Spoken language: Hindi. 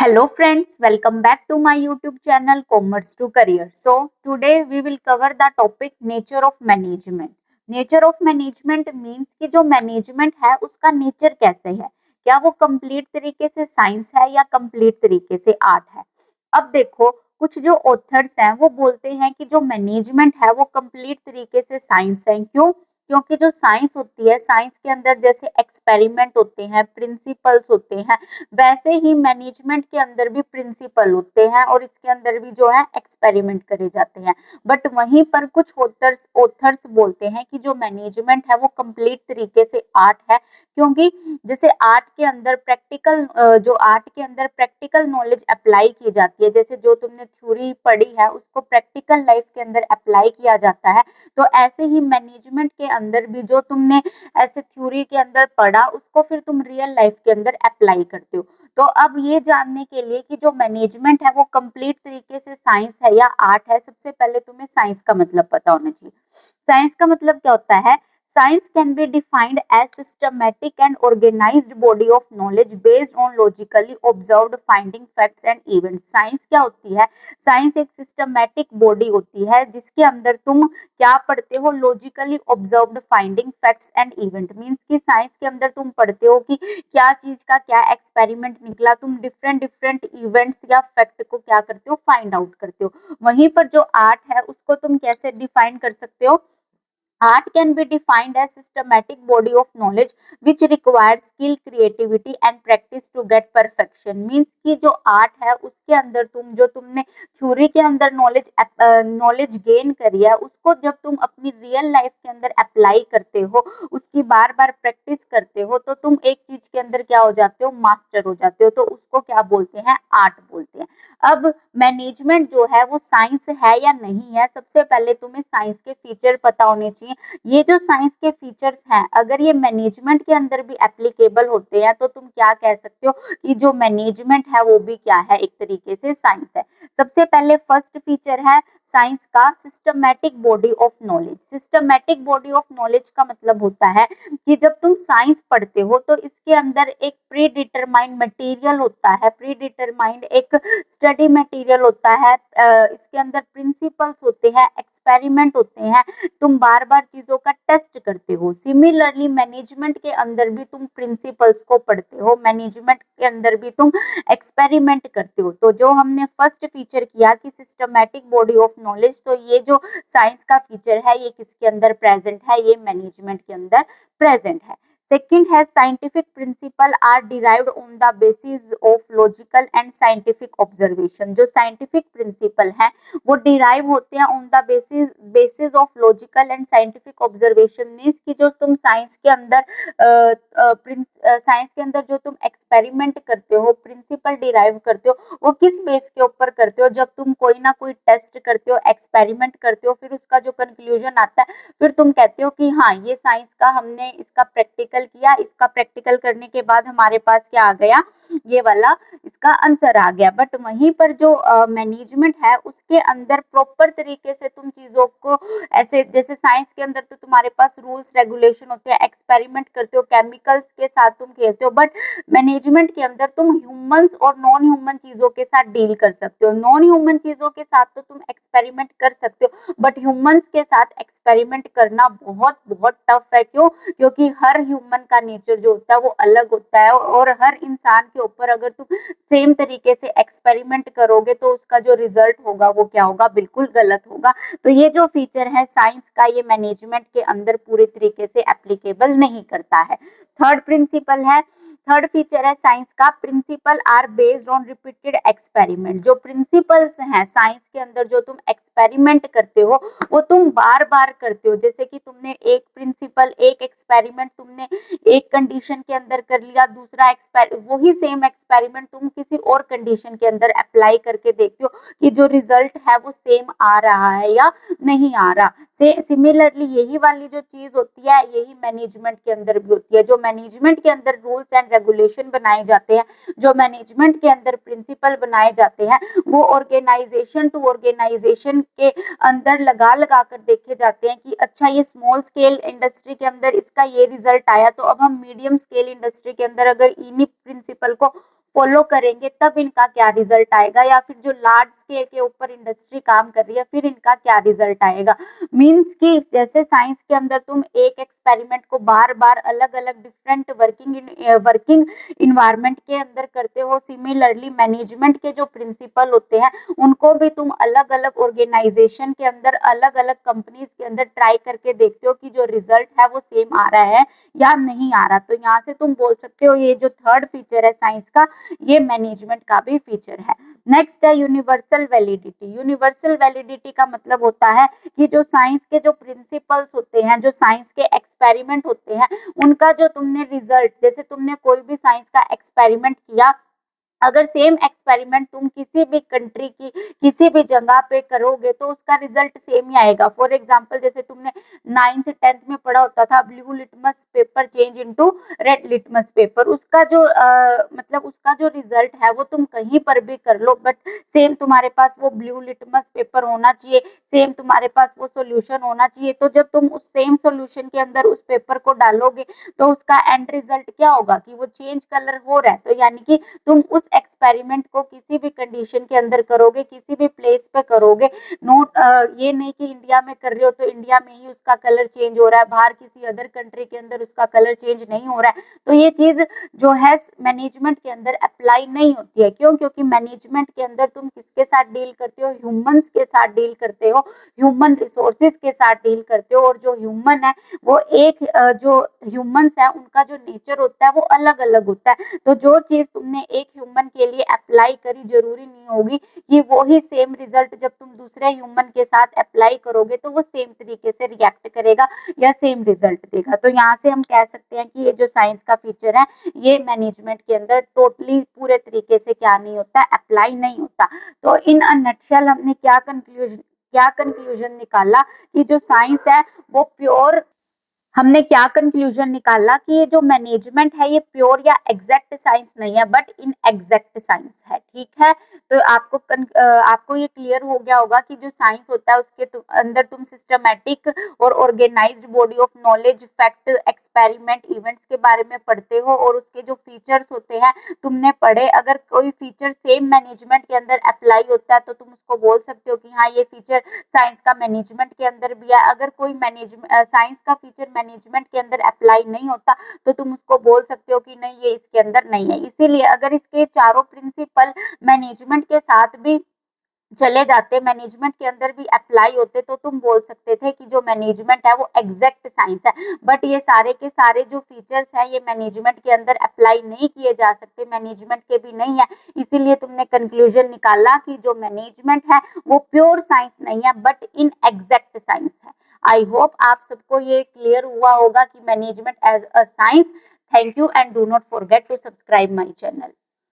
Hello friends, welcome back to my YouTube channel Commerce to Career. So today we will cover the topic nature of management. Nature of management means कि जो मैनेजमेंट है उसका नेचर कैसे है, क्या वो कंप्लीट तरीके से साइंस है या कंप्लीट तरीके से आर्ट है। अब देखो कुछ जो ऑथर्स हैं वो बोलते हैं कि जो मैनेजमेंट है वो कंप्लीट तरीके से साइंस है। क्यों? क्योंकि जो साइंस होती है, साइंस के अंदर जैसे एक्सपेरिमेंट होते हैं, प्रिंसिपल्स होते हैं, वैसे ही मैनेजमेंट के अंदर भी प्रिंसिपल होते हैं और इसके अंदर भी जो है एक्सपेरिमेंट करे जाते हैं। बट वहीं पर कुछ ऑथर्स ऑथर्स बोलते हैं कि जो मैनेजमेंट है वो कंप्लीट तरीके से आर्ट है। क्योंकि जैसे आर्ट के अंदर प्रैक्टिकल जो आर्ट के अंदर प्रैक्टिकल नॉलेज अप्लाई की जाती है, जैसे जो तुमने थ्योरी पढ़ी है उसको प्रैक्टिकल लाइफ के अंदर अप्लाई किया जाता है। तो ऐसे ही मैनेजमेंट के अंदर भी जो तुमने ऐसे थ्योरी के अंदर पढ़ा उसको फिर तुम रियल लाइफ के अंदर अप्लाई करते हो। तो अब ये जानने के लिए कि जो मैनेजमेंट है वो कंप्लीट तरीके से साइंस है या आर्ट है, सबसे पहले तुम्हें साइंस का मतलब पता होना चाहिए। साइंस का मतलब क्या होता है? Science can be defined as systematic and organized body of knowledge based on logically observed finding facts and events. Science क्या होती है? साइंस एक सिस्टमैटिक बॉडी होती है जिसके अंदर तुम क्या पढ़ते हो? Logically observed finding facts and event. Means कि साइंस के अंदर तुम पढ़ते हो कि क्या चीज का क्या एक्सपेरिमेंट निकला, तुम डिफरेंट डिफरेंट इवेंट्स या फैक्ट को क्या करते हो? फाइंड आउट करते हो। वहीं पर जो आर्ट है उसको तुम कैसे डिफाइन कर सकते हो? Art can be defined as systematic body of knowledge which requires skill, creativity and practice to get perfection. Means कि जो आर्ट है उसके अंदर जो तुमने थ्योरी के अंदर नॉलेज गेन करी है उसको जब तुम अपनी रियल लाइफ के अंदर अप्लाई करते हो, उसकी बार बार प्रैक्टिस करते हो, तो तुम एक चीज के अंदर क्या हो जाते हो? मास्टर हो जाते हो। तो उसको क्या बोलते हैं? आर्ट बोलते हैं। अब मैनेजमेंट जो है वो साइंस है या नहीं है, सबसे पहले तुम्हें साइंस के फीचर पता होने चाहिए। ये जो साइंस के फीचर्स हैं अगर ये मैनेजमेंट के अंदर भी एप्लीकेबल होते हैं तो तुम क्या कह सकते हो कि जो मैनेजमेंट है वो भी क्या है? एक तरीके से साइंस है। सबसे पहले फर्स्ट फीचर है साइंस का systematic body of knowledge. Systematic body of knowledge का मतलब होता है कि जब तुम साइंस पढ़ते हो तो इसके अंदर एक प्री डिटरमाइंड मटेरियल होता है, प्री डिटरमाइंड एक स्टडी मटेरियल होता है, इसके अंदर प्रिंसिपल्स होते हैं, एक्सपेरिमेंट होते हैं, तुम बार बार चीजों का टेस्ट करते हो। सिमिलरली मैनेजमेंट के अंदर भी तुम प्रिंसिपल्स को पढ़ते हो, मैनेजमेंट के अंदर भी तुम एक्सपेरिमेंट करते हो। तो जो हमने फर्स्ट फीचर किया कि सिस्टमैटिक बॉडी ऑफ नॉलेज, तो ये जो साइंस का फीचर है ये किसके अंदर प्रेजेंट है? ये मैनेजमेंट के अंदर प्रेजेंट है। सेकंड है scientific principle are derived on the basis of logical and scientific observation. जो साइंटिफिक प्रिंसिपल है वो डिराइव होते हैं on the basis basis of logical and scientific observation. Means की जो तुम साइंस के अंदर साइंस के अंदर जो तुम एक्सपेरिमेंट करते हो, प्रिंसिपल डिराइव करते हो, वो किस बेस के ऊपर करते हो? जब तुम कोई ना कोई टेस्ट करते हो, एक्सपेरिमेंट करते हो, फिर उसका जो कंक्लूजन आता है फिर तुम कहते हो कि हाँ ये साइंस का हमने इसका प्रैक्टिकल किया, इसका प्रैक्टिकल करने के बाद हमारे पास क्या आ गया? ये वाला इसका आंसर आ गया। बट वहीं पर जो मैनेजमेंट है उसके अंदर प्रॉपर तरीके से तुम चीजों को ऐसे, जैसे साइंस के अंदर तो तुम्हारे पास रूल्स रेगुलेशन होते हैं, एक्सपेरिमेंट करते हो, केमिकल्स के साथ तुम खेलते हो, बट मैनेजमेंट के अंदर तुम ह्यूमंस और नॉन ह्यूमन चीजों के साथ डील कर सकते हो। नॉन ह्यूमन चीजों के साथ तो तुम एक्सपेरिमेंट कर सकते हो बट ह्यूमंस के साथ एक्सपेरिमेंट करना बहुत बहुत टफ है। क्यों? क्योंकि हर ह्यूमन का नेचर जो होता है वो अलग होता है और हर इंसान के ऊपर अगर तुम सेम तरीके से एक्सपेरिमेंट करोगे तो उसका जो रिजल्ट होगा वो क्या होगा? बिल्कुल गलत होगा। तो ये जो फीचर है साइंस का ये मैनेजमेंट के अंदर पूरे तरीके से एप्लीकेबल नहीं करता है। थर्ड प्रिंसिपल है, थर्ड फीचर है साइंस का principle are based on repeated experiment. जो प्रिंसिपल्स हैं साइंस के अंदर जो तुम एक्सपेरिमेंट करते हो वो तुम बार बार करते हो। जैसे कि तुमने एक प्रिंसिपल एक एक्सपेरिमेंट तुमने एक कंडीशन के अंदर कर लिया, दूसरा वही सेम एक्सपेरिमेंट तुम किसी और कंडीशन के अंदर अप्लाई करके देखते हो कि जो रिजल्ट है वो सेम आ रहा है या नहीं आ रहा। से सिमिलरली यही वाली जो चीज होती है यही मैनेजमेंट के अंदर भी होती है। जो मैनेजमेंट के अंदर रूल्स एंड रेगुलेशन बनाए जाते हैं, जो मैनेजमेंट के अंदर प्रिंसिपल बनाए जाते हैं, वो ऑर्गेनाइजेशन टू ऑर्गेनाइजेशन के अंदर लगा लगा कर देखे जाते हैं कि अच्छा ये स्मॉल स्केल इंडस्ट्री के अंदर इसका ये रिजल्ट आया, तो अब हम मीडियम स्केल इंडस्ट्री के अंदर अगर इन्हीं प्रिंसिपल को फॉलो करेंगे तब इनका क्या रिजल्ट आएगा, या फिर जो लार्ज स्केल के ऊपर इंडस्ट्री काम कर रही है फिर इनका क्या रिजल्ट आएगा। मीन्स कि जैसे साइंस के अंदर तुम एक एक्सपेरिमेंट को बार बार अलग अलग डिफरेंट वर्किंग इन्वायरमेंट के अंदर करते हो, सिमिलरली मैनेजमेंट के जो प्रिंसिपल होते हैं उनको भी तुम अलग अलग ऑर्गेनाइजेशन के अंदर अलग अलग कंपनीज के अंदर ट्राई करके देखते हो कि जो रिजल्ट है वो सेम आ रहा है या नहीं आ रहा। तो यहाँ से तुम बोल सकते हो ये जो थर्ड फीचर है साइंस का, ये मैनेजमेंट का भी फीचर है। नेक्स्ट है यूनिवर्सल वैलिडिटी। यूनिवर्सल वैलिडिटी का मतलब होता है कि जो साइंस के जो प्रिंसिपल्स होते हैं, जो साइंस के एक्सपेरिमेंट होते हैं, उनका जो तुमने रिजल्ट, जैसे तुमने कोई भी साइंस का एक्सपेरिमेंट किया, अगर सेम एक्सपेरिमेंट तुम किसी भी कंट्री की किसी भी जगह पे करोगे तो उसका रिजल्ट सेम ही आएगा। फॉर एग्जांपल जैसे तुमने 9th 10th में पढ़ा होता था blue litmus paper change into red litmus paper, उसका जो मतलब उसका जो रिजल्ट है वो तुम कहीं पर भी कर लो बट सेम तुम्हारे पास वो ब्लू लिटमस पेपर होना चाहिए, सेम तुम्हारे पास वो सोल्यूशन होना चाहिए। तो जब तुम उस सेम सोल्यूशन के अंदर उस पेपर को डालोगे तो उसका एंड रिजल्ट क्या होगा कि वो चेंज कलर हो रहा है। तो यानी कि तुम उस एक्सपेरिमेंट को किसी भी कंडीशन के अंदर करोगे, किसी भी प्लेस पे करोगे, नोट ये नहीं कि इंडिया में कर रहे हो तो इंडिया में ही उसका कलर चेंज हो रहा है, बाहर किसी अदर कंट्री के अंदर उसका कलर चेंज नहीं हो रहा है। तो ये चीज जो है मैनेजमेंट के अंदर अप्लाई नहीं होती है। क्यों? क्योंकि मैनेजमेंट के अंदर तुम किसके साथ डील करते हो, ह्यूमंस के साथ डील करते हो, ह्यूमन रिसोर्सेज के साथ डील करते हो। और जो ह्यूमन है वो एक जो ह्यूमंस है उनका जो नेचर होता है वो अलग अलग होता है। तो जो चीज तुमने एक ह्यूमन के लिए अप्लाई करी जरूरी नहीं होगी कि वो ही सेम रिजल्ट जब तुम दूसरे ह्यूमन के साथ अप्लाई करोगे तो वो सेम तरीके से रिएक्ट करेगा या सेम रिजल्ट देगा। तो यहाँ से हम कह सकते हैं कि ये जो साइंस का फीचर है ये मैनेजमेंट के अंदर टोटली पूरे तरीके से क्या नहीं होता, अप्लाई नहीं होता। तो इन अ नटशेल हमने क्या कंक्लूजन निकाला कि जो साइंस है वो प्योर, हमने क्या कंक्लूजन निकाला कि ये जो मैनेजमेंट है ये प्योर या एग्जैक्ट साइंस नहीं है बट इन एग्जैक्ट साइंस है। ठीक है, तो आपको ये क्लियर हो गया होगा कि जो साइंस होता है उसके अंदर तुम सिस्टमैटिक और organized body of knowledge, fact, experiment, events के बारे में पढ़ते हो और उसके जो फीचर्स होते हैं तुमने पढ़े। अगर कोई फीचर सेम मैनेजमेंट के अंदर अप्लाई होता है तो तुम उसको बोल सकते हो कि हाँ ये फीचर साइंस का मैनेजमेंट के अंदर भी है। अगर कोई साइंस का फीचर मैनेजमेंट के अंदर अप्लाई नहीं होता तो तुम उसको बोल सकते हो कि नहीं ये इसके अंदर नहीं है। इसीलिए अगर इसके चारों प्रिंसिपल मैनेजमेंट के साथ भी चले जाते, मैनेजमेंट के अंदर भी अप्लाई होते तो तुम बोल सकते थे कि जो मैनेजमेंट है वो एग्जैक्ट साइंस है। बट ये सारे के सारे जो फीचर्स हैं ये मैनेजमेंट के अंदर अप्लाई नहीं किए जा सकते, मैनेजमेंट के भी नहीं है। इसीलिए तुमने कंक्लूजन निकाला कि जो मैनेजमेंट है वो प्योर साइंस नहीं है बट इन एग्जैक्ट साइंस है। आई होप आप सबको ये क्लियर हुआ होगा कि management as a science. Thank you and do not forget to subscribe my channel.